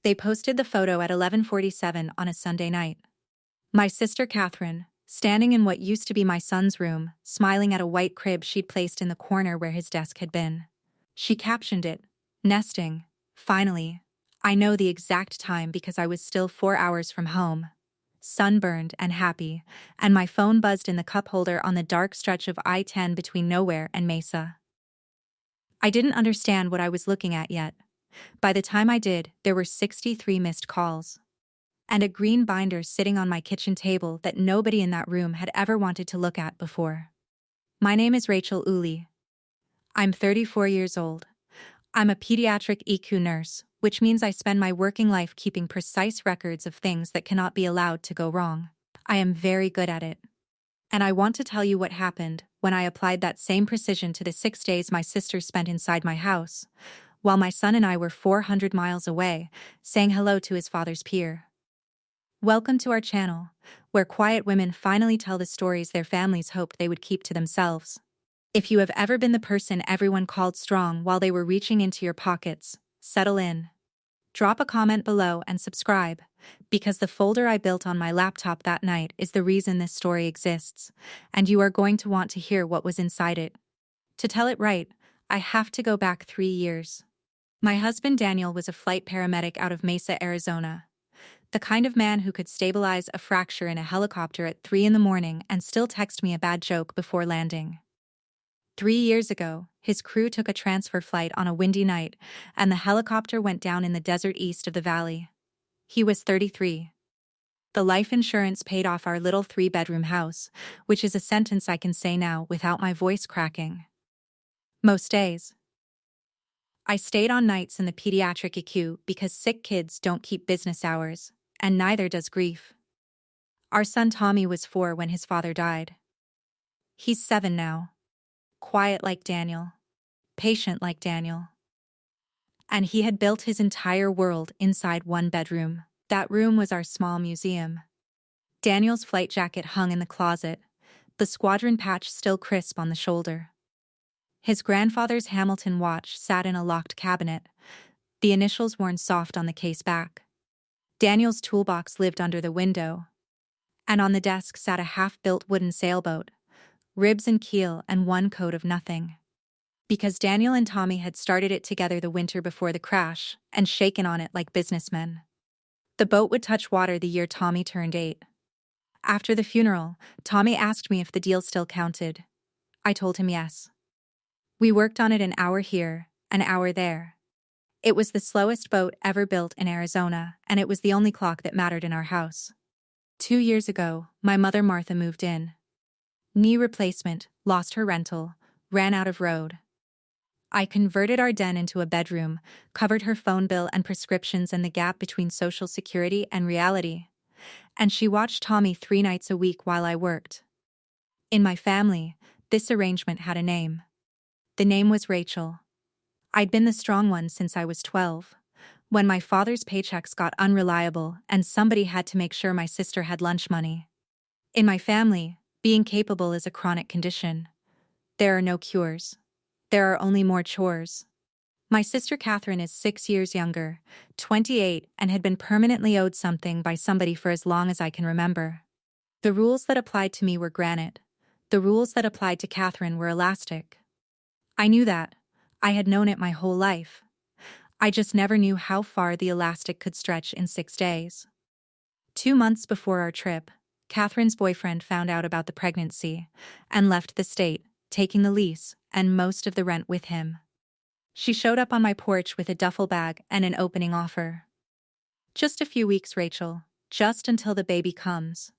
They posted the photo at 11:47 on a Sunday night. My sister Catherine, standing in what used to be my son's room, smiling at a white crib she'd placed in the corner where his desk had been. She captioned it, "Nesting. Finally. I know the exact time because I was still 4 hours from home. Sunburned and happy, and my phone buzzed in the cup holder on the dark stretch of I-10 between Nowhere and Mesa. I didn't understand what I was looking at yet. By the time I did, there were 63 missed calls. And a green binder sitting on my kitchen table that nobody in that room had ever wanted to look at before. My name is Rachel Uli. I'm 34 years old. I'm a pediatric EQ nurse, which means I spend my working life keeping precise records of things that cannot be allowed to go wrong. I am very good at it. And I want to tell you what happened when I applied that same precision to the 6 days my sister spent inside my house, while my son and I were 400 miles away, saying hello to his father's pier. Welcome to our channel, where quiet women finally tell the stories their families hoped they would keep to themselves. If you have ever been the person everyone called strong while they were reaching into your pockets, settle in. Drop a comment below and subscribe, because the folder I built on my laptop that night is the reason this story exists, and you are going to want to hear what was inside it. To tell it right, I have to go back 3 years. My husband Daniel was a flight paramedic out of Mesa, Arizona. The kind of man who could stabilize a fracture in a helicopter at 3 in the morning and still text me a bad joke before landing. 3 years ago, his crew took a transfer flight on a windy night, and the helicopter went down in the desert east of the valley. He was 33. The life insurance paid off our little 3-bedroom house, which is a sentence I can say now without my voice cracking. Most days. I stayed on nights in the pediatric EQ because sick kids don't keep business hours, and neither does grief. Our son Tommy was 4 when his father died. He's 7 now. Quiet like Daniel. Patient like Daniel. And he had built his entire world inside one bedroom. That room was our small museum. Daniel's flight jacket hung in the closet, the squadron patch still crisp on the shoulder. His grandfather's Hamilton watch sat in a locked cabinet, the initials worn soft on the case back. Daniel's toolbox lived under the window, and on the desk sat a half-built wooden sailboat, ribs and keel and one coat of nothing. Because Daniel and Tommy had started it together the winter before the crash and shaken on it like businessmen. The boat would touch water the year Tommy turned 8. After the funeral, Tommy asked me if the deal still counted. I told him yes. We worked on it an hour here, an hour there. It was the slowest boat ever built in Arizona, and it was the only clock that mattered in our house. 2 years ago, my mother Martha moved in. Knee replacement, lost her rental, ran out of road. I converted our den into a bedroom, covered her phone bill and prescriptions and the gap between Social Security and reality. And she watched Tommy 3 nights a week while I worked. In my family, this arrangement had a name. The name was Rachel. I'd been the strong one since I was 12, when my father's paychecks got unreliable and somebody had to make sure my sister had lunch money. In my family, being capable is a chronic condition. There are no cures. There are only more chores. My sister Catherine is 6 years younger, 28, and had been permanently owed something by somebody for as long as I can remember. The rules that applied to me were granite. The rules that applied to Catherine were elastic. I knew that. I had known it my whole life. I just never knew how far the elastic could stretch in 6 days. 2 months before our trip, Catherine's boyfriend found out about the pregnancy and left the state, taking the lease and most of the rent with him. She showed up on my porch with a duffel bag and an opening offer. "Just a few weeks, Rachel, just until the baby comes."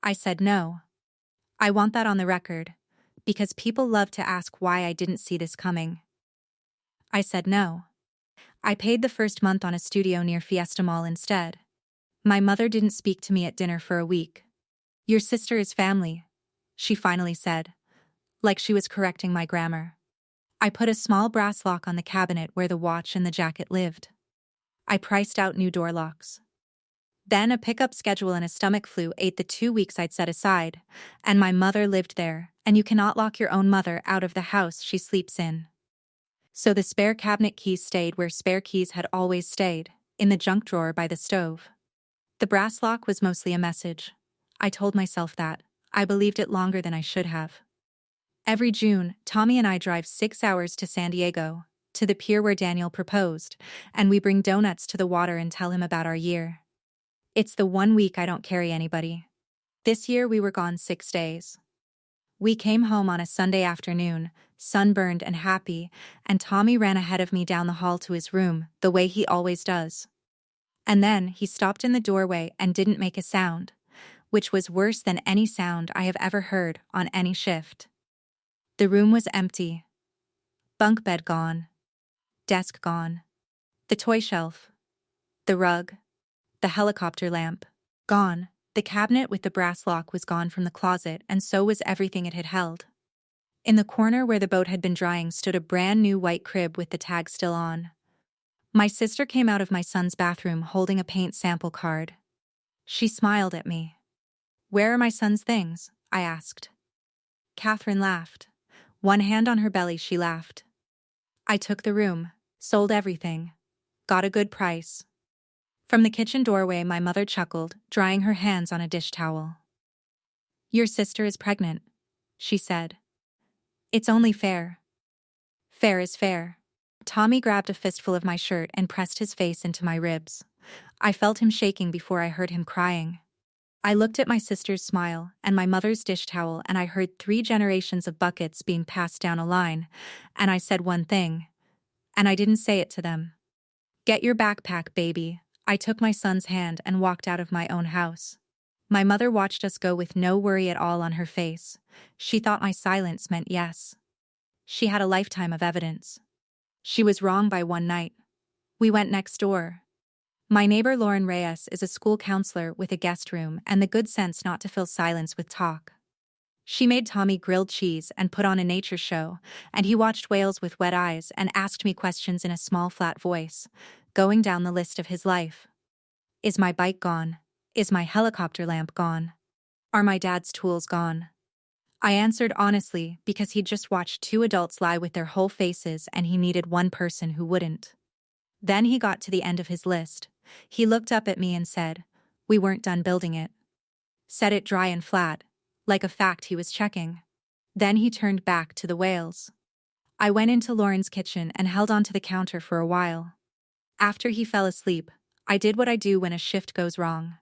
I said no. I want that on the record, because people love to ask why I didn't see this coming. I said no. I paid the first month on a studio near Fiesta Mall instead. My mother didn't speak to me at dinner for a week. "Your sister is family," she finally said, like she was correcting my grammar. I put a small brass lock on the cabinet where the watch and the jacket lived. I priced out new door locks. Then a pickup schedule and a stomach flu ate the 2 weeks I'd set aside, and my mother lived there, and you cannot lock your own mother out of the house she sleeps in. So the spare cabinet keys stayed where spare keys had always stayed, in the junk drawer by the stove. The brass lock was mostly a message. I told myself that. I believed it longer than I should have. Every June, Tommy and I drive 6 hours to San Diego, to the pier where Daniel proposed, and we bring donuts to the water and tell him about our year. It's the one week I don't carry anybody. This year we were gone 6 days. We came home on a Sunday afternoon, sunburned and happy, and Tommy ran ahead of me down the hall to his room, the way he always does. And then he stopped in the doorway and didn't make a sound, which was worse than any sound I have ever heard on any shift. The room was empty. Bunk bed gone. Desk gone. The toy shelf. The rug. The helicopter lamp. Gone. The cabinet with the brass lock was gone from the closet, and so was everything it had held. In the corner where the boat had been drying stood a brand new white crib with the tag still on. My sister came out of my son's bathroom holding a paint sample card. She smiled at me. "Where are my son's things?" I asked. Catherine laughed. One hand on her belly, she laughed. "I took the room, sold everything. Got a good price." From the kitchen doorway, my mother chuckled, drying her hands on a dish towel. "Your sister is pregnant," she said. "It's only fair." Fair is fair. Tommy grabbed a fistful of my shirt and pressed his face into my ribs. I felt him shaking before I heard him crying. I looked at my sister's smile and my mother's dish towel, and I heard 3 generations of buckets being passed down a line, and I said one thing, and I didn't say it to them. "Get your backpack, baby." I took my son's hand and walked out of my own house. My mother watched us go with no worry at all on her face. She thought my silence meant yes. She had a lifetime of evidence. She was wrong by one night. We went next door. My neighbor Lauren Reyes is a school counselor with a guest room and the good sense not to fill silence with talk. She made Tommy grilled cheese and put on a nature show, and he watched whales with wet eyes and asked me questions in a small flat voice, going down the list of his life. Is my bike gone? Is my helicopter lamp gone? Are my dad's tools gone? I answered honestly because he'd just watched 2 adults lie with their whole faces and he needed one person who wouldn't. Then he got to the end of his list. He looked up at me and said, "We weren't done building it." Said it dry and flat, like a fact he was checking. Then he turned back to the whales. I went into Lauren's kitchen and held onto the counter for a while. After he fell asleep, I did what I do when a shift goes wrong.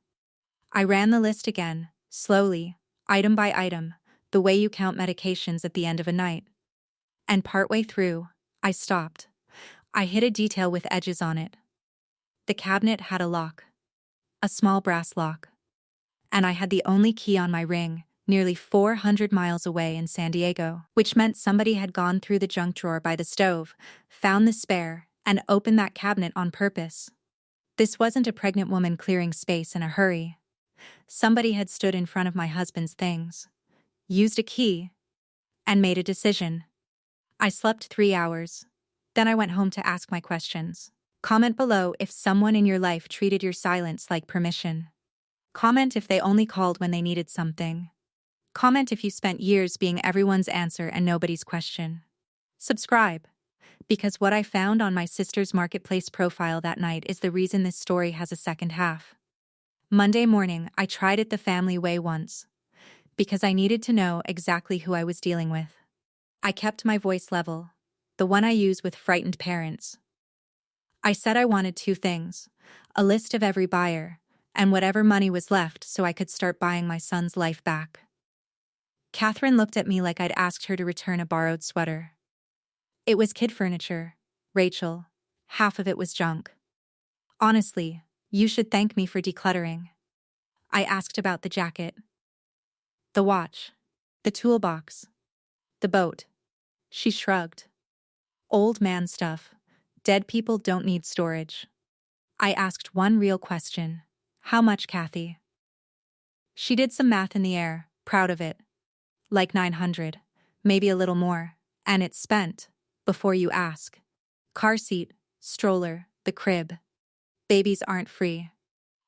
I ran the list again, slowly, item by item, the way you count medications at the end of a night. And partway through, I stopped. I hit a detail with edges on it. The cabinet had a lock. A small brass lock. And I had the only key on my ring, nearly 400 miles away in San Diego, which meant somebody had gone through the junk drawer by the stove, found the spare, and opened that cabinet on purpose. This wasn't a pregnant woman clearing space in a hurry. Somebody had stood in front of my husband's things, used a key, and made a decision. I slept 3 hours. Then I went home to ask my questions. Comment below if someone in your life treated your silence like permission. Comment if they only called when they needed something. Comment if you spent years being everyone's answer and nobody's question. Subscribe, because what I found on my sister's marketplace profile that night is the reason this story has a second half. Monday morning, I tried it the family way once, because I needed to know exactly who I was dealing with. I kept my voice level, the one I use with frightened parents. I said I wanted 2 things, a list of every buyer, and whatever money was left so I could start buying my son's life back. Catherine looked at me like I'd asked her to return a borrowed sweater. It was kid furniture, Rachel. Half of it was junk. Honestly, you should thank me for decluttering. I asked about the jacket, the watch, the toolbox, the boat. She shrugged. Old man stuff. Dead people don't need storage. I asked one real question. How much, Kathy? She did some math in the air, proud of it. Like 900, maybe a little more, and it's spent, before you ask. Car seat, stroller, the crib. Babies aren't free.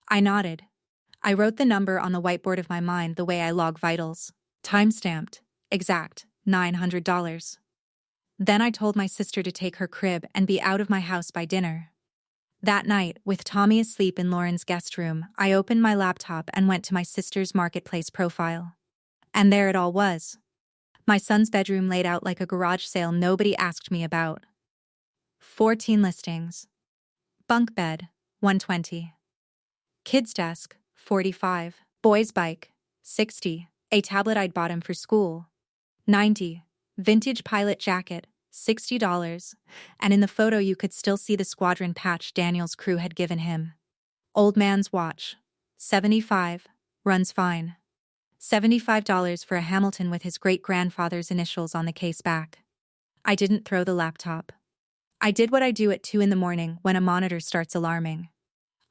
I nodded. I wrote the number on the whiteboard of my mind the way I log vitals. Time-stamped, exact, $900. Then I told my sister to take her crib and be out of my house by dinner. That night, with Tommy asleep in Lauren's guest room, I opened my laptop and went to my sister's marketplace profile. And there it all was. My son's bedroom laid out like a garage sale nobody asked me about. 14 listings. Bunk bed, 120. Kids desk, 45. Boys bike, 60. A tablet I'd bought him for school, 90. Vintage pilot jacket, $60. And in the photo you could still see the squadron patch Daniel's crew had given him. Old man's watch, 75. Runs fine. $75 for a Hamilton with his great-grandfather's initials on the case back. I didn't throw the laptop. I did what I do at 2 in the morning when a monitor starts alarming.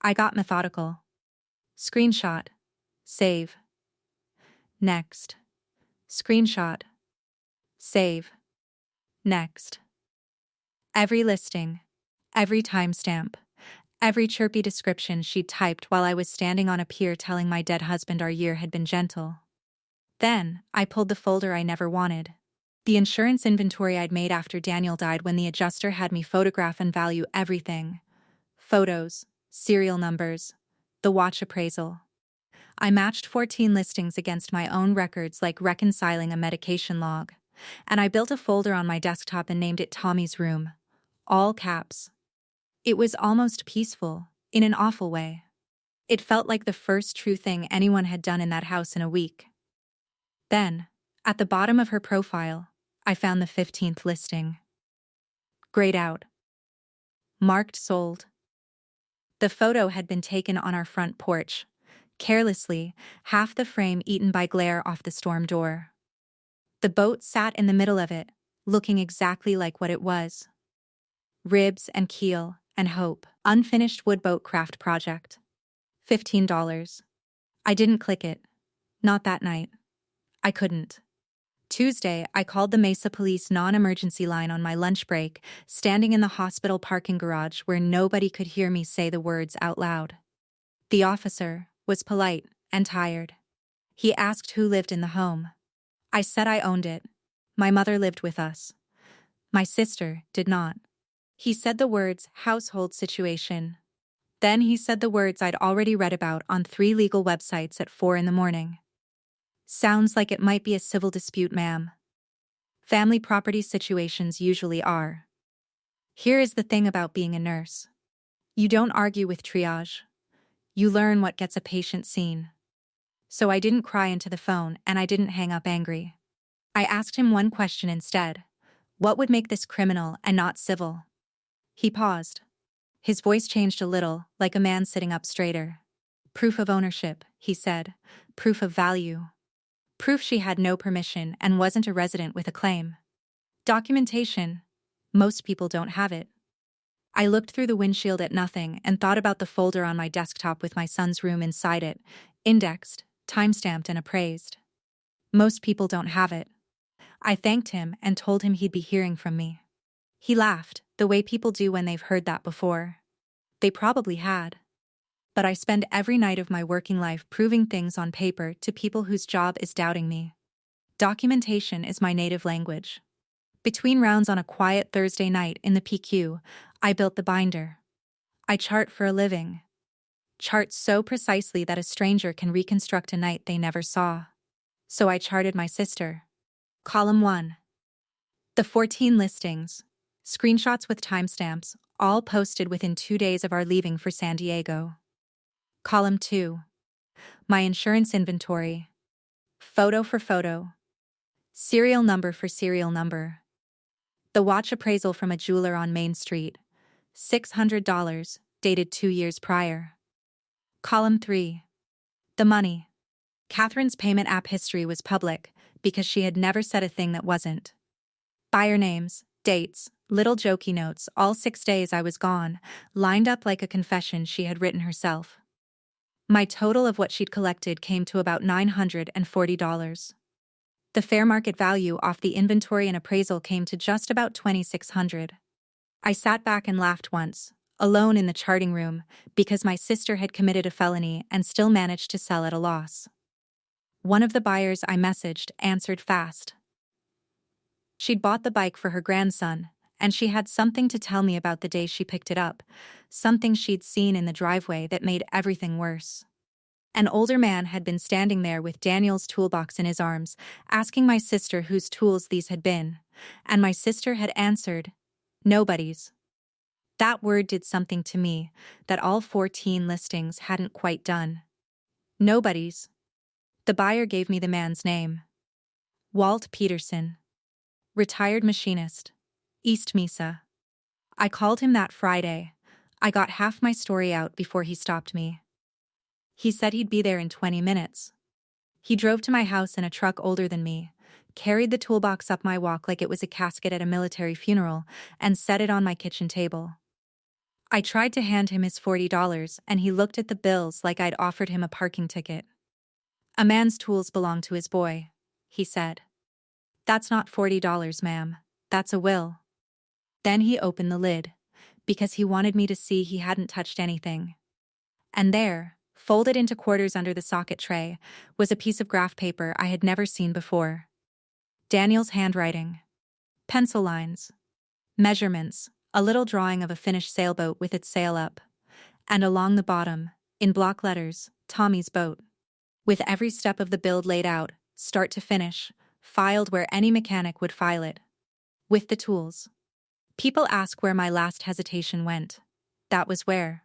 I got methodical. Screenshot. Save. Next. Screenshot. Save. Next. Every listing. Every timestamp. Every chirpy description she'd typed while I was standing on a pier telling my dead husband our year had been gentle. Then, I pulled the folder I never wanted. The insurance inventory I'd made after Daniel died when the adjuster had me photograph and value everything. Photos, serial numbers, the watch appraisal. I matched 14 listings against my own records like reconciling a medication log. And I built a folder on my desktop and named it Tommy's Room. All caps. It was almost peaceful, in an awful way. It felt like the first true thing anyone had done in that house in a week. Then, at the bottom of her profile, I found the 15th listing. Grayed out. Marked sold. The photo had been taken on our front porch, carelessly, half the frame eaten by glare off the storm door. The boat sat in the middle of it, looking exactly like what it was. Ribs and keel and hope. Unfinished woodboat craft project. $15. I didn't click it. Not that night. I couldn't. Tuesday, I called the Mesa Police non-emergency line on my lunch break, standing in the hospital parking garage where nobody could hear me say the words out loud. The officer was polite and tired. He asked who lived in the home. I said I owned it. My mother lived with us. My sister did not. He said the words household situation. Then he said the words I'd already read about on 3 legal websites at 4 in the morning. Sounds like it might be a civil dispute, ma'am. Family property situations usually are. Here is the thing about being a nurse. You don't argue with triage. You learn what gets a patient seen. So I didn't cry into the phone and I didn't hang up angry. I asked him one question instead. What would make this criminal and not civil? He paused. His voice changed a little, like a man sitting up straighter. Proof of ownership, he said. Proof of value. Proof she had no permission and wasn't a resident with a claim. Documentation. Most people don't have it. I looked through the windshield at nothing and thought about the folder on my desktop with my son's room inside it, indexed, timestamped and appraised. Most people don't have it. I thanked him and told him he'd be hearing from me. He laughed, the way people do when they've heard that before. They probably had. But I spend every night of my working life proving things on paper to people whose job is doubting me. Documentation is my native language. Between rounds on a quiet Thursday night in the PQ, I built the binder. I chart for a living. Chart so precisely that a stranger can reconstruct a night they never saw. So I charted my sister. Column 1. The 14 listings. Screenshots with timestamps, all posted within 2 days of our leaving for San Diego. Column 2. My insurance inventory. Photo for photo. Serial number for serial number. The watch appraisal from a jeweler on Main Street. $600, dated 2 years prior. Column 3. The money. Catherine's payment app history was public because she had never said a thing that wasn't. Buyer names, dates, little jokey notes, all 6 days I was gone, lined up like a confession she had written herself. My total of what she'd collected came to about $940. The fair market value off the inventory and appraisal came to just about $2,600. I sat back and laughed once, alone in the charting room, because my sister had committed a felony and still managed to sell at a loss. One of the buyers I messaged answered fast. She'd bought the bike for her grandson, and she had something to tell me about the day she picked it up, something she'd seen in the driveway that made everything worse. An older man had been standing there with Daniel's toolbox in his arms, asking my sister whose tools these had been, and my sister had answered, "Nobody's." That word did something to me that all 14 listings hadn't quite done. Nobody's. The buyer gave me the man's name. Walt Peterson. Retired machinist. East Mesa. I called him that Friday. I got half my story out before he stopped me. He said he'd be there in 20 minutes. He drove to my house in a truck older than me, carried the toolbox up my walk like it was a casket at a military funeral, and set it on my kitchen table. I tried to hand him his $40, and he looked at the bills like I'd offered him a parking ticket. "A man's tools belong to his boy," he said. "That's not $40, ma'am. That's a will." Then he opened the lid, because he wanted me to see he hadn't touched anything. And there, folded into quarters under the socket tray, was a piece of graph paper I had never seen before. Daniel's handwriting. Pencil lines. Measurements, a little drawing of a finished sailboat with its sail up. And along the bottom, in block letters, Tommy's boat. With every step of the build laid out, start to finish, filed where any mechanic would file it. With the tools. People ask where my last hesitation went. That was where.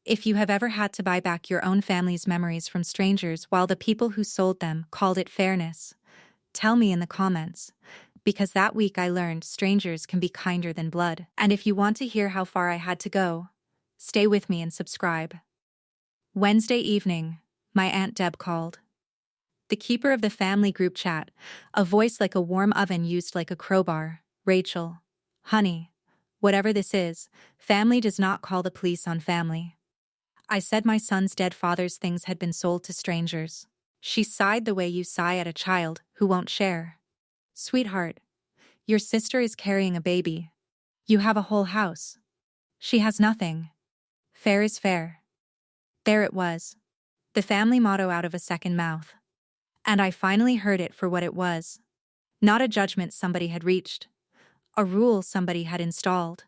If you have ever had to buy back your own family's memories from strangers while the people who sold them called it fairness, tell me in the comments, because that week I learned strangers can be kinder than blood. And if you want to hear how far I had to go, stay with me and subscribe. Wednesday evening, my Aunt Deb called. The keeper of the family group chat, a voice like a warm oven used like a crowbar. "Rachel, honey, whatever this is, family does not call the police on family." I said my son's dead father's things had been sold to strangers. She sighed the way you sigh at a child who won't share. "Sweetheart, your sister is carrying a baby. You have a whole house. She has nothing. Fair is fair." There it was. The family motto out of a second mouth. And I finally heard it for what it was. Not a judgment somebody had reached. A rule somebody had installed.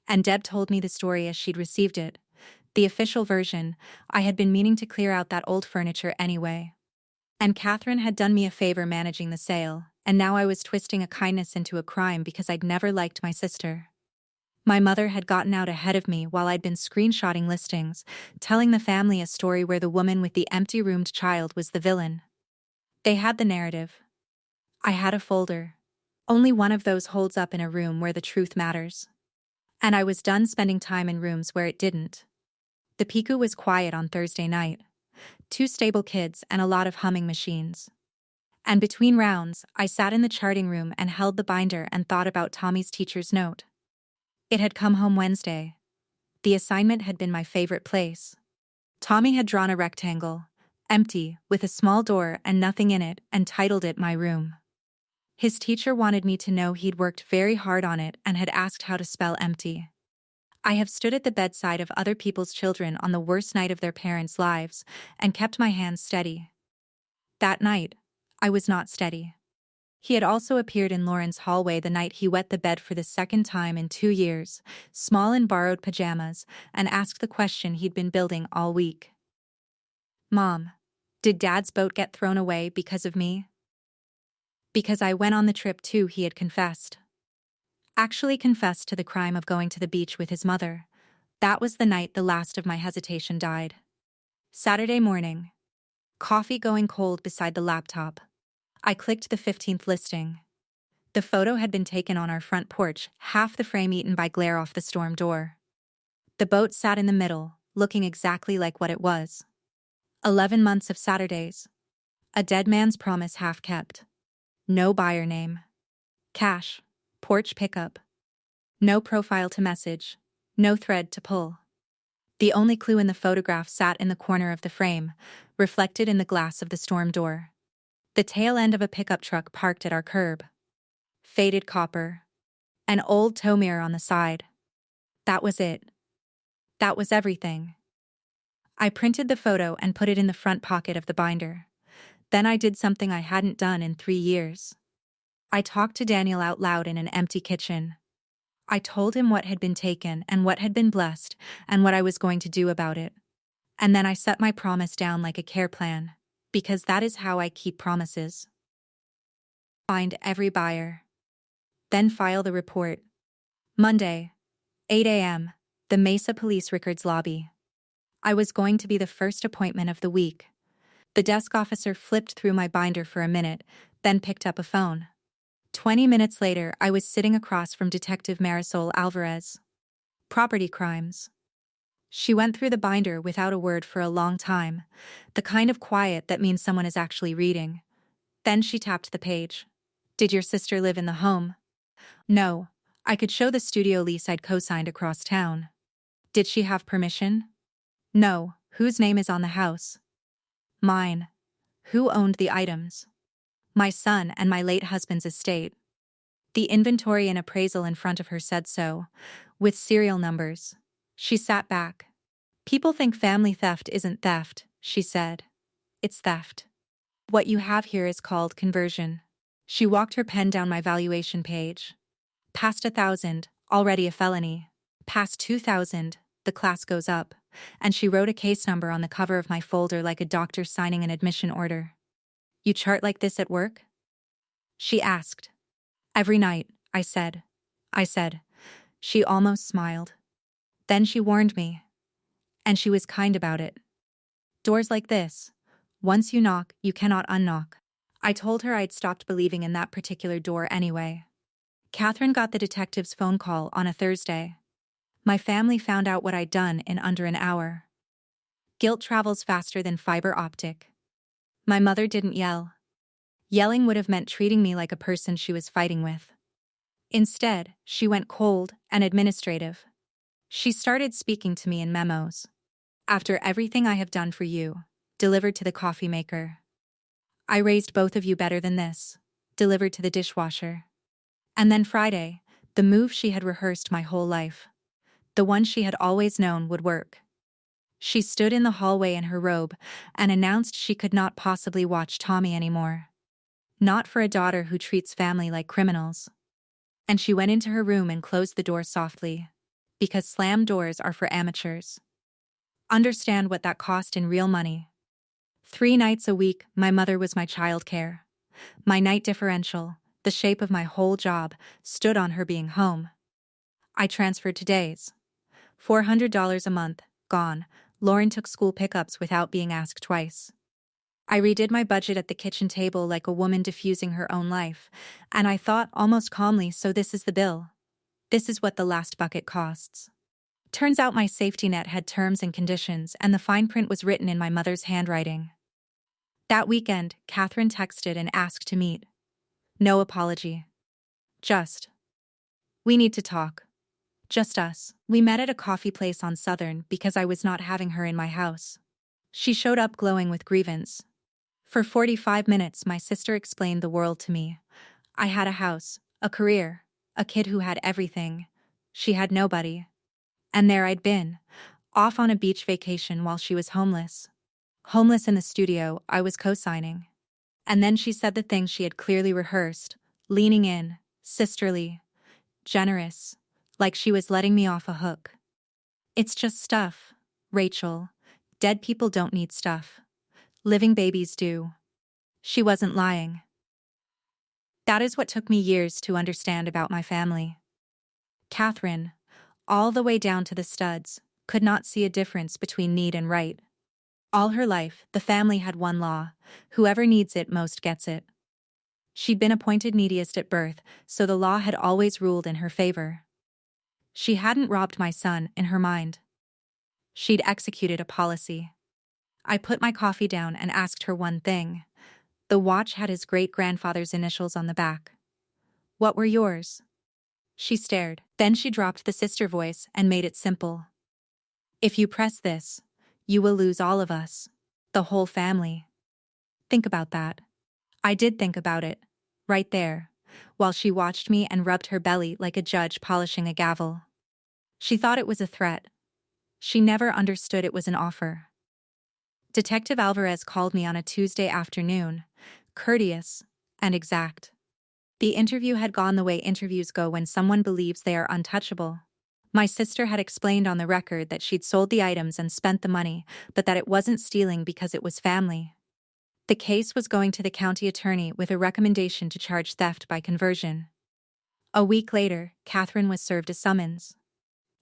And Deb told me the story as she'd received it. The official version. I had been meaning to clear out that old furniture anyway. And Catherine had done me a favor managing the sale, and now I was twisting a kindness into a crime because I'd never liked my sister. My mother had gotten out ahead of me while I'd been screenshotting listings, telling the family a story where the woman with the empty-roomed child was the villain. They had the narrative. I had a folder. Only one of those holds up in a room where the truth matters. And I was done spending time in rooms where it didn't. The PICU was quiet on Thursday night. 2 stable kids and a lot of humming machines. And between rounds, I sat in the charting room and held the binder and thought about Tommy's teacher's note. It had come home Wednesday. The assignment had been my favorite place. Tommy had drawn a rectangle, empty, with a small door and nothing in it, and titled it "My Room." His teacher wanted me to know he'd worked very hard on it and had asked how to spell empty. I have stood at the bedside of other people's children on the worst night of their parents' lives and kept my hands steady. That night, I was not steady. He had also appeared in Lauren's hallway the night he wet the bed for the second time in 2 years, small in borrowed pajamas, and asked the question he'd been building all week. "Mom, did Dad's boat get thrown away because of me?" "Because I went on the trip too," he had confessed. Actually confessed to the crime of going to the beach with his mother. That was the night the last of my hesitation died. Saturday morning. Coffee going cold beside the laptop. I clicked the 15th listing. The photo had been taken on our front porch, half the frame eaten by glare off the storm door. The boat sat in the middle, looking exactly like what it was. 11 months of Saturdays. A dead man's promise half kept. No buyer name. Cash. Porch pickup. No profile to message. No thread to pull. The only clue in the photograph sat in the corner of the frame, reflected in the glass of the storm door. The tail end of a pickup truck parked at our curb. Faded copper. An old tow mirror on the side. That was it. That was everything. I printed the photo and put it in the front pocket of the binder. Then I did something I hadn't done in 3 years. I talked to Daniel out loud in an empty kitchen. I told him what had been taken and what had been blessed and what I was going to do about it. And then I set my promise down like a care plan, because that is how I keep promises. Find every buyer. Then file the report. Monday, 8 a.m., the Mesa Police Records lobby. I was going to be the first appointment of the week. The desk officer flipped through my binder for a minute, then picked up a phone. 20 minutes later, I was sitting across from Detective Marisol Alvarez. Property crimes. She went through the binder without a word for a long time, the kind of quiet that means someone is actually reading. Then she tapped the page. Did your sister live in the home? No. I could show the studio lease I'd co-signed across town. Did she have permission? No. Whose name is on the house? Mine. Who owned the items? My son and my late husband's estate. The inventory and appraisal in front of her said so, with serial numbers. She sat back. People think family theft isn't theft, she said. It's theft. What you have here is called conversion. She walked her pen down my valuation page. Past 1,000, already a felony. Past 2,000, the class goes up. And she wrote a case number on the cover of my folder like a doctor signing an admission order. You chart like this at work? She asked. Every night, I said. She almost smiled. Then she warned me. And she was kind about it. Doors like this. Once you knock, you cannot unlock. I told her I'd stopped believing in that particular door anyway. Catherine got the detective's phone call on a Thursday. My family found out what I'd done in under an hour. Guilt travels faster than fiber optic. My mother didn't yell. Yelling would have meant treating me like a person she was fighting with. Instead, she went cold and administrative. She started speaking to me in memos. After everything I have done for you, delivered to the coffee maker. I raised both of you better than this, delivered to the dishwasher. And then Friday, the move she had rehearsed my whole life. The one she had always known would work. She stood in the hallway in her robe and announced she could not possibly watch Tommy anymore. Not for a daughter who treats family like criminals. And she went into her room and closed the door softly. Because slam doors are for amateurs. Understand what that cost in real money. 3 nights a week, my mother was my childcare. My night differential, the shape of my whole job, stood on her being home. I transferred to days. $400 a month, gone. Lauren took school pickups without being asked twice. I redid my budget at the kitchen table like a woman diffusing her own life, and I thought almost calmly, so this is the bill. This is what the last bucket costs. Turns out my safety net had terms and conditions, and the fine print was written in my mother's handwriting. That weekend, Catherine texted and asked to meet. No apology. Just. We need to talk. Just us. We met at a coffee place on Southern because I was not having her in my house. She showed up glowing with grievance. For 45 minutes, my sister explained the world to me. I had a house, a career, a kid who had everything. She had nobody. And there I'd been, off on a beach vacation while she was homeless. Homeless in the studio I was co-signing. And then she said the thing she had clearly rehearsed, leaning in, sisterly, generous, like she was letting me off a hook. It's just stuff, Rachel. Dead people don't need stuff. Living babies do. She wasn't lying. That is what took me years to understand about my family. Catherine, all the way down to the studs, could not see a difference between need and right. All her life, the family had one law: whoever needs it most gets it. She'd been appointed neediest at birth, so the law had always ruled in her favor. She hadn't robbed my son in her mind. She'd executed a policy. I put my coffee down and asked her one thing. The watch had his great-grandfather's initials on the back. What were yours? She stared. Then she dropped the sister voice and made it simple. If you press this, you will lose all of us. The whole family. Think about that. I did think about it. Right there. While she watched me and rubbed her belly like a judge polishing a gavel. She thought it was a threat. She never understood it was an offer. Detective Alvarez called me on a Tuesday afternoon, courteous and exact. The interview had gone the way interviews go when someone believes they are untouchable. My sister had explained on the record that she'd sold the items and spent the money, but that it wasn't stealing because it was family. The case was going to the county attorney with a recommendation to charge theft by conversion. A week later, Catherine was served a summons.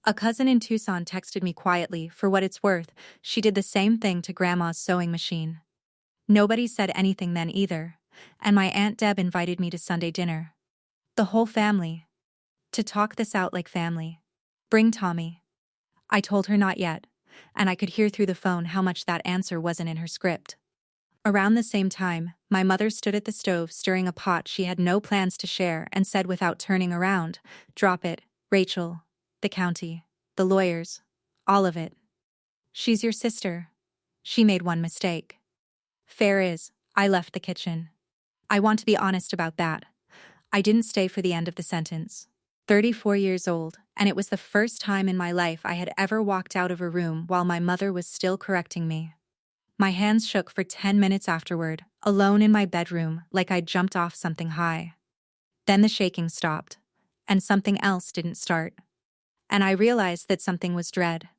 A cousin in Tucson texted me quietly, for what it's worth, she did the same thing to Grandma's sewing machine. Nobody said anything then either, and my Aunt Deb invited me to Sunday dinner. The whole family. To talk this out like family. Bring Tommy. I told her not yet, and I could hear through the phone how much that answer wasn't in her script. Around the same time, my mother stood at the stove stirring a pot she had no plans to share and said without turning around, "Drop it, Rachel. The county. The lawyers. All of it. She's your sister. She made one mistake." Fair is, I left the kitchen. I want to be honest about that. I didn't stay for the end of the sentence. 34 years old, and it was the first time in my life I had ever walked out of a room while my mother was still correcting me. My hands shook for 10 minutes afterward, alone in my bedroom, like I'd jumped off something high. Then the shaking stopped, and something else didn't start. And I realized that something was dread.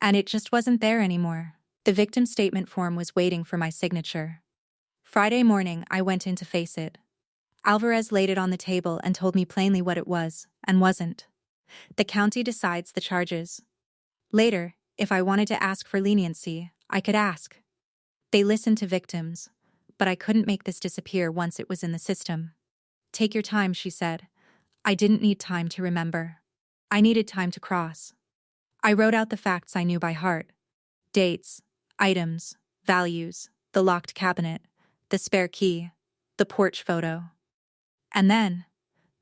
And it just wasn't there anymore. The victim statement form was waiting for my signature. Friday morning, I went in to face it. Alvarez laid it on the table and told me plainly what it was, and wasn't. The county decides the charges. Later, if I wanted to ask for leniency, I could ask. They listen to victims, but I couldn't make this disappear once it was in the system. Take your time, she said. I didn't need time to remember. I needed time to cross. I wrote out the facts I knew by heart. Dates, items, values, the locked cabinet, the spare key, the porch photo. And then,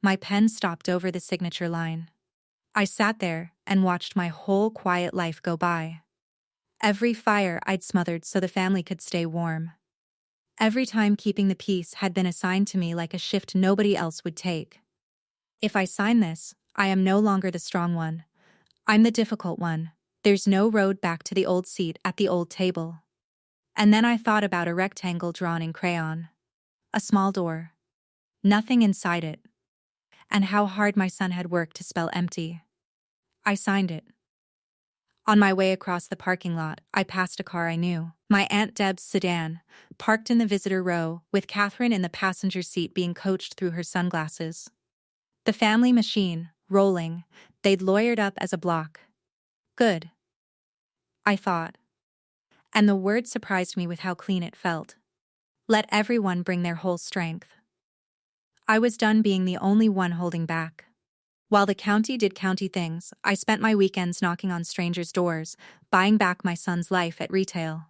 my pen stopped over the signature line. I sat there and watched my whole quiet life go by. Every fire I'd smothered so the family could stay warm. Every time keeping the peace had been assigned to me like a shift nobody else would take. If I sign this, I am no longer the strong one. I'm the difficult one. There's no road back to the old seat at the old table. And then I thought about a rectangle drawn in crayon. A small door. Nothing inside it. And how hard my son had worked to spell empty. I signed it. On my way across the parking lot, I passed a car I knew. My Aunt Deb's sedan, parked in the visitor row, with Catherine in the passenger seat being coached through her sunglasses. The family machine, rolling, they'd lawyered up as a block. Good. I thought. And the word surprised me with how clean it felt. Let everyone bring their whole strength. I was done being the only one holding back. While the county did county things, I spent my weekends knocking on strangers' doors, buying back my son's life at retail.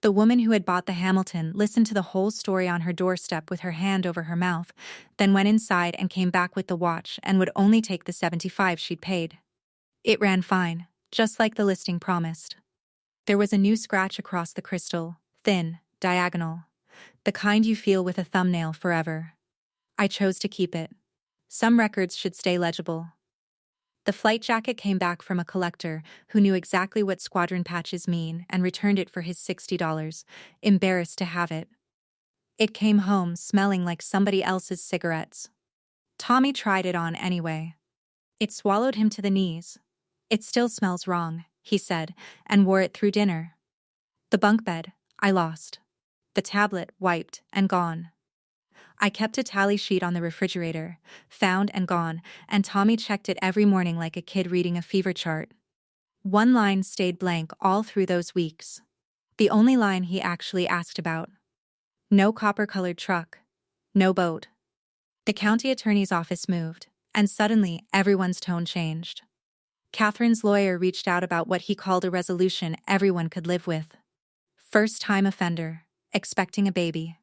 The woman who had bought the Hamilton listened to the whole story on her doorstep with her hand over her mouth, then went inside and came back with the watch and would only take the $75 she'd paid. It ran fine, just like the listing promised. There was a new scratch across the crystal, thin, diagonal. The kind you feel with a thumbnail forever. I chose to keep it. Some records should stay legible. The flight jacket came back from a collector who knew exactly what squadron patches mean and returned it for his $60, embarrassed to have it. It came home smelling like somebody else's cigarettes. Tommy tried it on anyway. It swallowed him to the knees. It still smells wrong, he said, and wore it through dinner. The bunk bed, I lost. The tablet, wiped and gone. I kept a tally sheet on the refrigerator, found and gone, and Tommy checked it every morning like a kid reading a fever chart. One line stayed blank all through those weeks. The only line he actually asked about. No copper-colored truck. No boat. The county attorney's office moved, and suddenly everyone's tone changed. Catherine's lawyer reached out about what he called a resolution everyone could live with. First-time offender, expecting a baby.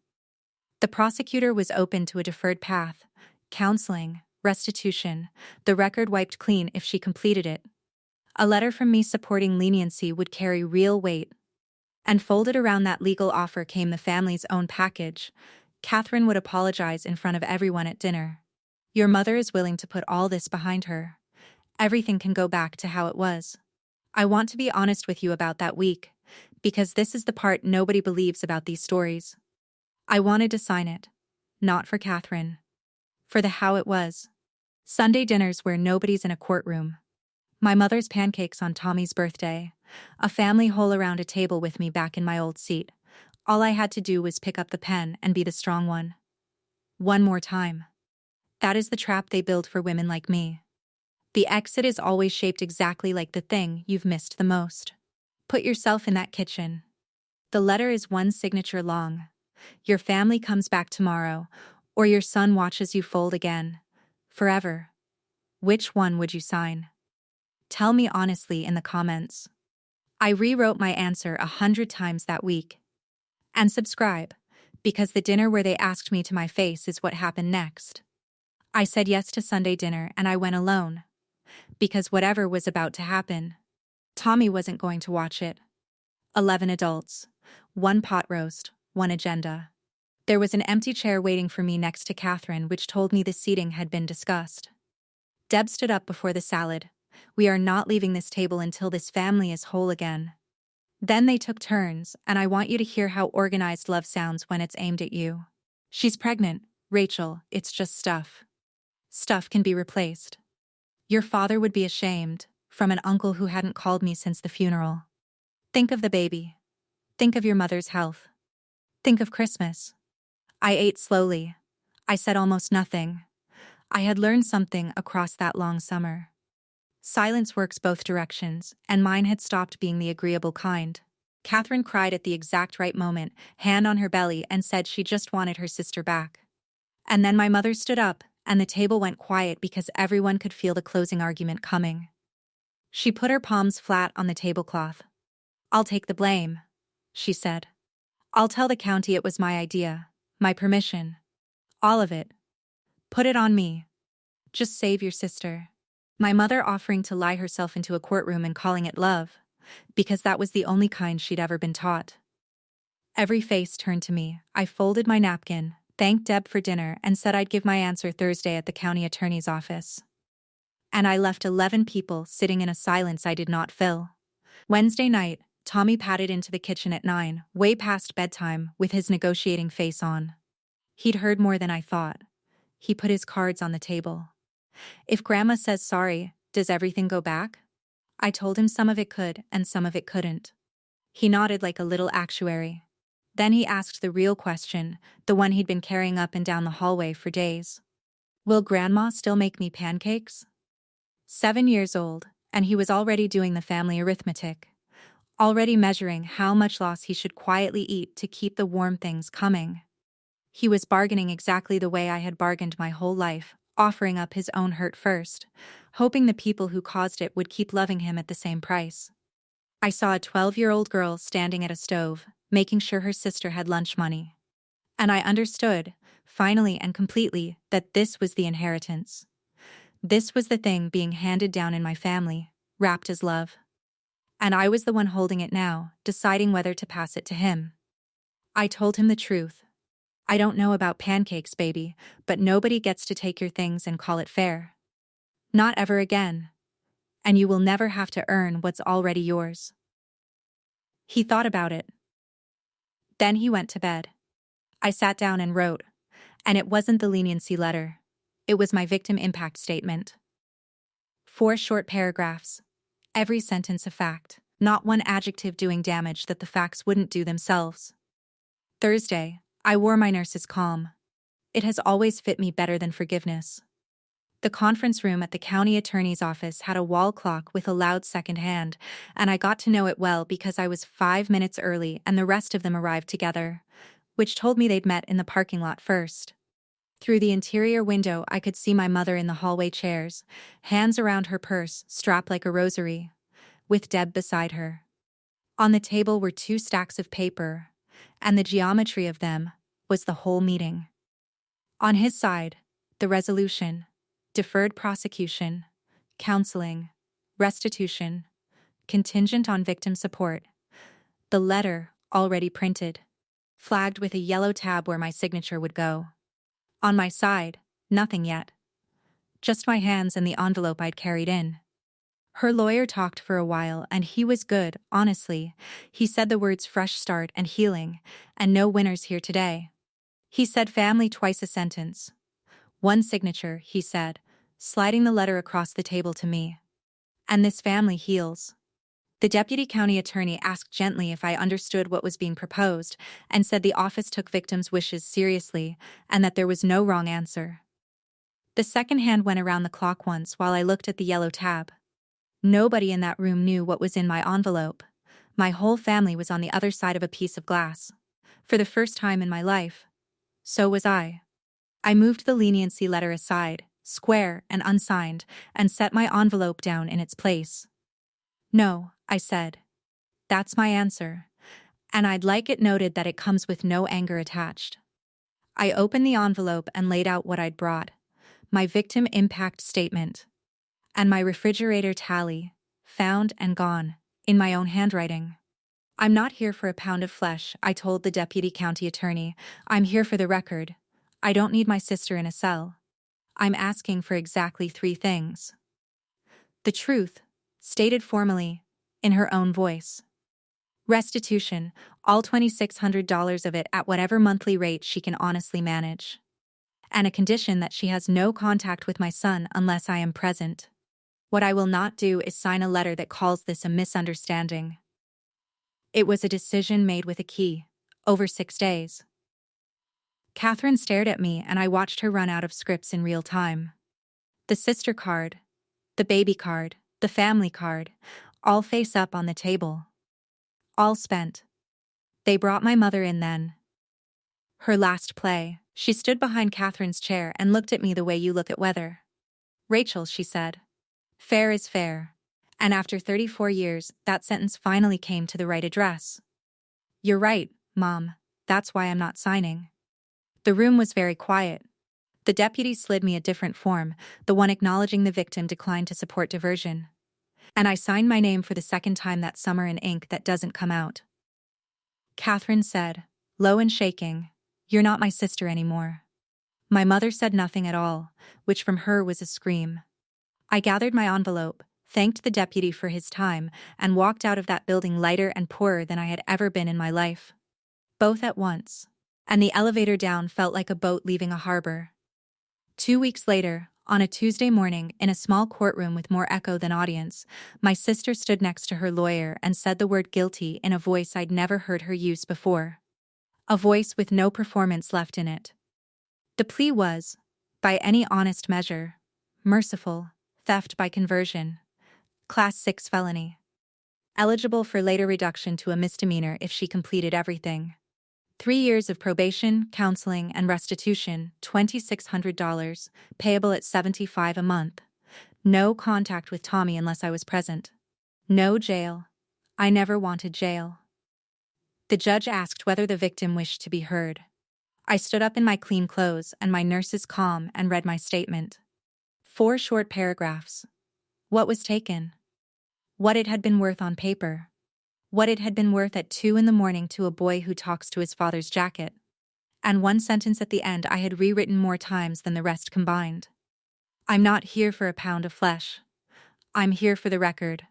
The prosecutor was open to a deferred path, counseling, restitution, the record wiped clean if she completed it. A letter from me supporting leniency would carry real weight. And folded around that legal offer came the family's own package. Catherine would apologize in front of everyone at dinner. Your mother is willing to put all this behind her. Everything can go back to how it was. I want to be honest with you about that week, because this is the part nobody believes about these stories. I wanted to sign it. Not for Catherine. For the how it was. Sunday dinners where nobody's in a courtroom. My mother's pancakes on Tommy's birthday. A family whole around a table with me back in my old seat. All I had to do was pick up the pen and be the strong one. One more time. That is the trap they build for women like me. The exit is always shaped exactly like the thing you've missed the most. Put yourself in that kitchen. The letter is one signature long. Your family comes back tomorrow, or your son watches you fold again. Forever. Which one would you sign? Tell me honestly in the comments. I rewrote my answer 100 times that week. And subscribe, because the dinner where they asked me to my face is what happened next. I said yes to Sunday dinner and I went alone. Because whatever was about to happen, Tommy wasn't going to watch it. 11 adults. One pot roast, one agenda. There was an empty chair waiting for me next to Catherine, which told me the seating had been discussed. Deb stood up before the salad. We are not leaving this table until this family is whole again. Then they took turns, and I want you to hear how organized love sounds when it's aimed at you. She's pregnant, Rachel, it's just stuff. Stuff can be replaced. Your father would be ashamed, from an uncle who hadn't called me since the funeral. Think of the baby. Think of your mother's health. Think of Christmas. I ate slowly. I said almost nothing. I had learned something across that long summer. Silence works both directions, and mine had stopped being the agreeable kind. Catherine cried at the exact right moment, hand on her belly, and said she just wanted her sister back. And then my mother stood up, and the table went quiet because everyone could feel the closing argument coming. She put her palms flat on the tablecloth. I'll take the blame, she said. I'll tell the county it was my idea, my permission. All of it. Put it on me. Just save your sister. My mother offering to lie herself into a courtroom and calling it love, because that was the only kind she'd ever been taught. Every face turned to me. I folded my napkin, thanked Deb for dinner, and said I'd give my answer Thursday at the county attorney's office. And I left 11 people sitting in a silence I did not fill. Wednesday night, Tommy padded into the kitchen at 9, way past bedtime, with his negotiating face on. He'd heard more than I thought. He put his cards on the table. If Grandma says sorry, does everything go back? I told him some of it could and some of it couldn't. He nodded like a little actuary. Then he asked the real question, the one he'd been carrying up and down the hallway for days. Will Grandma still make me pancakes? 7 years old, and he was already doing the family arithmetic. Already measuring how much loss he should quietly eat to keep the warm things coming. He was bargaining exactly the way I had bargained my whole life, offering up his own hurt first, hoping the people who caused it would keep loving him at the same price. I saw a 12-year-old girl standing at a stove, making sure her sister had lunch money. And I understood, finally and completely, that this was the inheritance. This was the thing being handed down in my family, wrapped as love. And I was the one holding it now, deciding whether to pass it to him. I told him the truth. I don't know about pancakes, baby, but nobody gets to take your things and call it fair. Not ever again. And you will never have to earn what's already yours. He thought about it. Then he went to bed. I sat down and wrote, and it wasn't the leniency letter. It was my victim impact statement. 4 short paragraphs. Every sentence a fact, not one adjective doing damage that the facts wouldn't do themselves. Thursday, I wore my nurse's calm. It has always fit me better than forgiveness. The conference room at the county attorney's office had a wall clock with a loud second hand, and I got to know it well because I was 5 minutes early and the rest of them arrived together, which told me they'd met in the parking lot first. Through the interior window, I could see my mother in the hallway chairs, hands around her purse, strapped like a rosary, with Deb beside her. On the table were 2 stacks of paper, and the geometry of them was the whole meeting. On his side, the resolution, deferred prosecution, counseling, restitution, contingent on victim support. The letter, already printed, flagged with a yellow tab where my signature would go. On my side, nothing yet. Just my hands and the envelope I'd carried in. Her lawyer talked for a while and he was good, honestly. He said the words fresh start and healing, and no winners here today. He said family twice a sentence. One signature, he said, sliding the letter across the table to me. And this family heals. The deputy county attorney asked gently if I understood what was being proposed, and said the office took victims' wishes seriously and that there was no wrong answer. The second hand went around the clock once while I looked at the yellow tab. Nobody in that room knew what was in my envelope. My whole family was on the other side of a piece of glass. For the first time in my life. So was I. I moved the leniency letter aside, square and unsigned, and set my envelope down in its place. No, I said. That's my answer. And I'd like it noted that it comes with no anger attached. I opened the envelope and laid out what I'd brought. My victim impact statement. And my refrigerator tally, found and gone, in my own handwriting. I'm not here for a pound of flesh, I told the deputy county attorney. I'm here for the record. I don't need my sister in a cell. I'm asking for exactly 3 things. The truth, stated formally, in her own voice. Restitution, all $2,600 of it at whatever monthly rate she can honestly manage. And a condition that she has no contact with my son unless I am present. What I will not do is sign a letter that calls this a misunderstanding. It was a decision made with a key, over 6 days. Catherine stared at me and I watched her run out of scripts in real time. The sister card, the baby card, the family card, all face up on the table. All spent. They brought my mother in then. Her last play. She stood behind Catherine's chair and looked at me the way you look at weather. Rachel, she said. Fair is fair. And after 34 years, that sentence finally came to the right address. You're right, Mom. That's why I'm not signing. The room was very quiet. The deputy slid me a different form, the one acknowledging the victim declined to support diversion. And I signed my name for the second time that summer in ink that doesn't come out. Catherine said, low and shaking, "You're not my sister anymore." My mother said nothing at all, which from her was a scream. I gathered my envelope, thanked the deputy for his time, and walked out of that building lighter and poorer than I had ever been in my life. Both at once. And the elevator down felt like a boat leaving a harbor. 2 weeks later, on a Tuesday morning, in a small courtroom with more echo than audience, my sister stood next to her lawyer and said the word guilty in a voice I'd never heard her use before. A voice with no performance left in it. The plea was, by any honest measure, merciful, theft by conversion, Class 6 felony. Eligible for later reduction to a misdemeanor if she completed everything. 3 years of probation, counseling, and restitution, $2,600, payable at $75 a month. No contact with Tommy unless I was present. No jail. I never wanted jail. The judge asked whether the victim wished to be heard. I stood up in my clean clothes and my nurse's calm and read my statement. 4 short paragraphs. What was taken? What it had been worth on paper. What it had been worth at 2 a.m. to a boy who talks to his father's jacket. And 1 sentence at the end I had rewritten more times than the rest combined. I'm not here for a pound of flesh. I'm here for the record.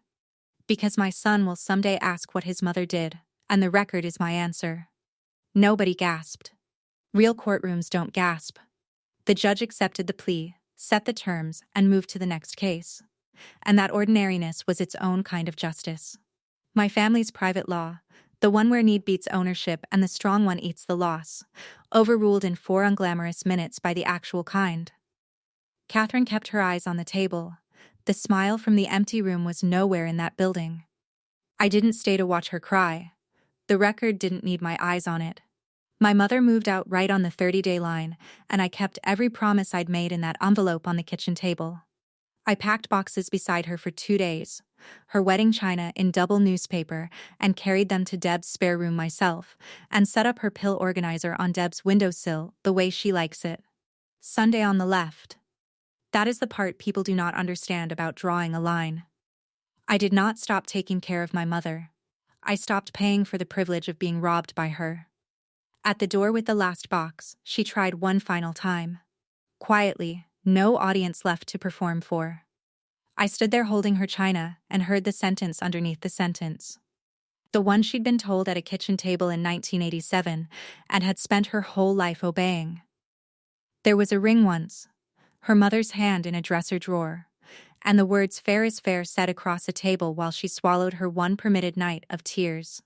Because my son will someday ask what his mother did, and the record is my answer. Nobody gasped. Real courtrooms don't gasp. The judge accepted the plea, set the terms, and moved to the next case. And that ordinariness was its own kind of justice. My family's private law, the one where need beats ownership and the strong one eats the loss, overruled in 4 unglamorous minutes by the actual kind. Catherine kept her eyes on the table. The smile from the empty room was nowhere in that building. I didn't stay to watch her cry. The record didn't need my eyes on it. My mother moved out right on the 30-day line, and I kept every promise I'd made in that envelope on the kitchen table. I packed boxes beside her for 2 days, her wedding china in double newspaper, and carried them to Deb's spare room myself, and set up her pill organizer on Deb's windowsill the way she likes it. Sunday on the left. That is the part people do not understand about drawing a line. I did not stop taking care of my mother. I stopped paying for the privilege of being robbed by her. At the door with the last box, she tried one final time. Quietly, no audience left to perform for. I stood there holding her china and heard the sentence underneath the sentence. The one she'd been told at a kitchen table in 1987 and had spent her whole life obeying. There was a ring once, her mother's hand in a dresser drawer, and the words fair is fair said across a table while she swallowed her one permitted night of tears.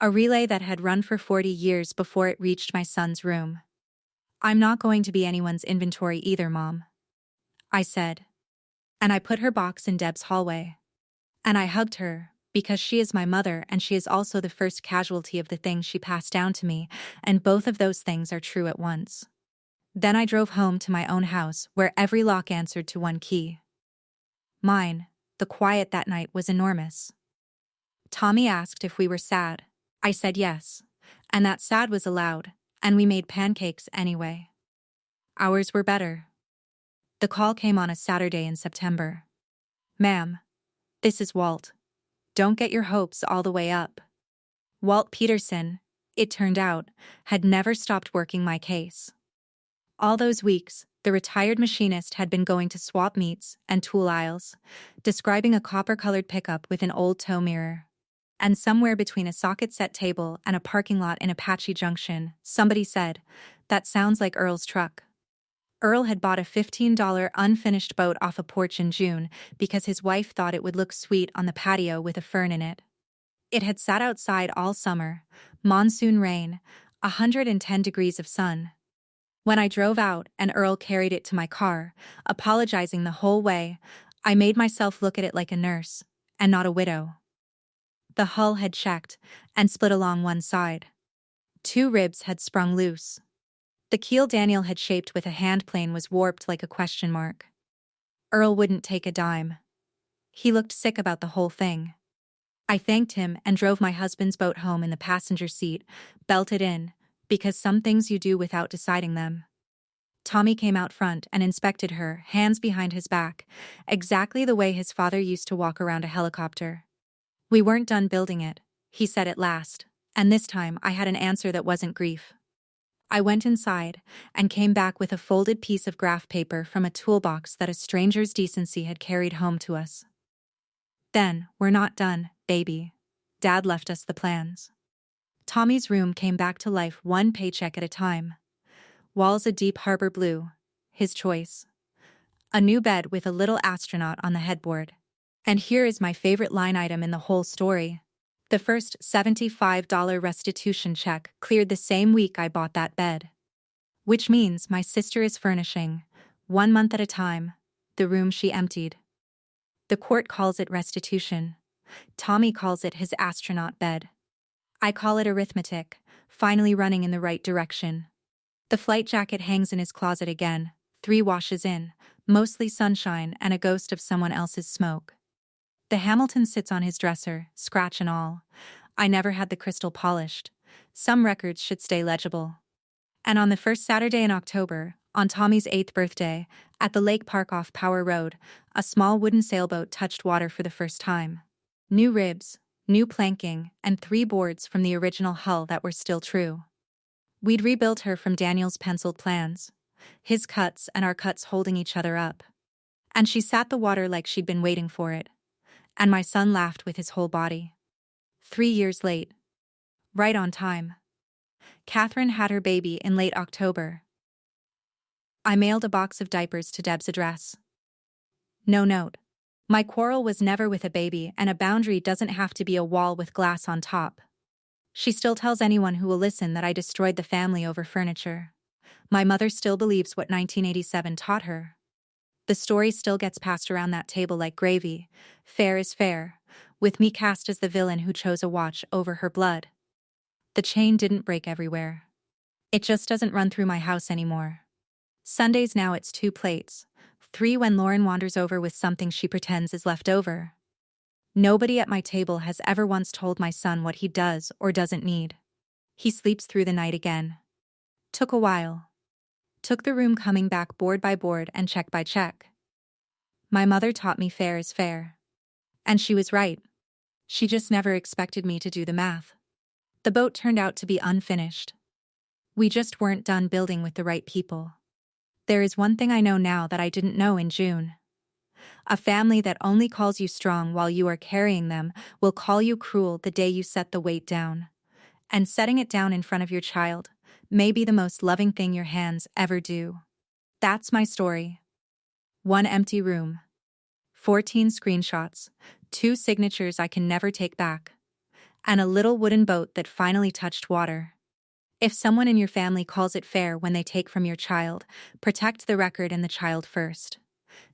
A relay that had run for 40 years before it reached my son's room. I'm not going to be anyone's inventory either, Mom, I said. And I put her box in Deb's hallway. And I hugged her, because she is my mother and she is also the first casualty of the things she passed down to me, and both of those things are true at once. Then I drove home to my own house where every lock answered to one key. Mine. The quiet that night was enormous. Tommy asked if we were sad. I said yes, and that sad was allowed, and we made pancakes anyway. Ours were better. The call came on a Saturday in September. Ma'am, this is Walt. Don't get your hopes all the way up. Walt Peterson, it turned out, had never stopped working my case. All those weeks, the retired machinist had been going to swap meets and tool aisles, describing a copper-colored pickup with an old tow mirror. And somewhere between a socket-set table and a parking lot in Apache Junction, somebody said, "That sounds like Earl's truck." Earl had bought a $15 unfinished boat off a porch in June because his wife thought it would look sweet on the patio with a fern in it. It had sat outside all summer, monsoon rain, 110 degrees of sun. When I drove out and Earl carried it to my car, apologizing the whole way, I made myself look at it like a nurse, and not a widow. The hull had checked and split along one side. 2 ribs had sprung loose. The keel Daniel had shaped with a hand plane was warped like a question mark. Earl wouldn't take a dime. He looked sick about the whole thing. I thanked him and drove my husband's boat home in the passenger seat, belted in, because some things you do without deciding them. Tommy came out front and inspected her, hands behind his back, exactly the way his father used to walk around a helicopter. We weren't done building it, he said at last, and this time I had an answer that wasn't grief. I went inside and came back with a folded piece of graph paper from a toolbox that a stranger's decency had carried home to us. Then, we're not done, baby. Dad left us the plans. Tommy's room came back to life one paycheck at a time. Walls a deep harbor blue, his choice. A new bed with a little astronaut on the headboard. And here is my favorite line item in the whole story. The first $75 restitution check cleared the same week I bought that bed. Which means my sister is furnishing, 1 month at a time, the room she emptied. The court calls it restitution. Tommy calls it his astronaut bed. I call it arithmetic, finally running in the right direction. The flight jacket hangs in his closet again, 3 washes in, mostly sunshine and a ghost of someone else's smoke. The Hamilton sits on his dresser, scratch and all. I never had the crystal polished. Some records should stay legible. And on the first Saturday in October, on Tommy's 8th birthday, at the lake park off Power Road, a small wooden sailboat touched water for the first time. New ribs, new planking, and 3 boards from the original hull that were still true. We'd rebuilt her from Daniel's penciled plans, his cuts and our cuts holding each other up. And she sat the water like she'd been waiting for it. And my son laughed with his whole body. 3 years late. Right on time. Catherine had her baby in late October. I mailed a box of diapers to Deb's address. No note. My quarrel was never with a baby, and a boundary doesn't have to be a wall with glass on top. She still tells anyone who will listen that I destroyed the family over furniture. My mother still believes what 1987 taught her. The story still gets passed around that table like gravy. Fair is fair, with me cast as the villain who chose a watch over her blood. The chain didn't break everywhere. It just doesn't run through my house anymore. Sundays now it's 2 plates, 3 when Lauren wanders over with something she pretends is left over. Nobody at my table has ever once told my son what he does or doesn't need. He sleeps through the night again. Took a while. Took the room coming back board by board and check by check. My mother taught me fair is fair. And she was right. She just never expected me to do the math. The boat turned out to be unfinished. We just weren't done building with the right people. There is one thing I know now that I didn't know in June. A family that only calls you strong while you are carrying them will call you cruel the day you set the weight down. And setting it down in front of your child may be the most loving thing your hands ever do. That's my story. One empty room, 14 screenshots, two signatures I can never take back, and a little wooden boat that finally touched water. If someone in your family calls it fair when they take from your child, protect the record and the child first.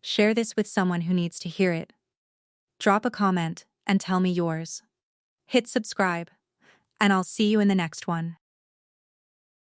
Share this with someone who needs to hear it. Drop a comment and tell me yours. Hit subscribe, and I'll see you in the next one.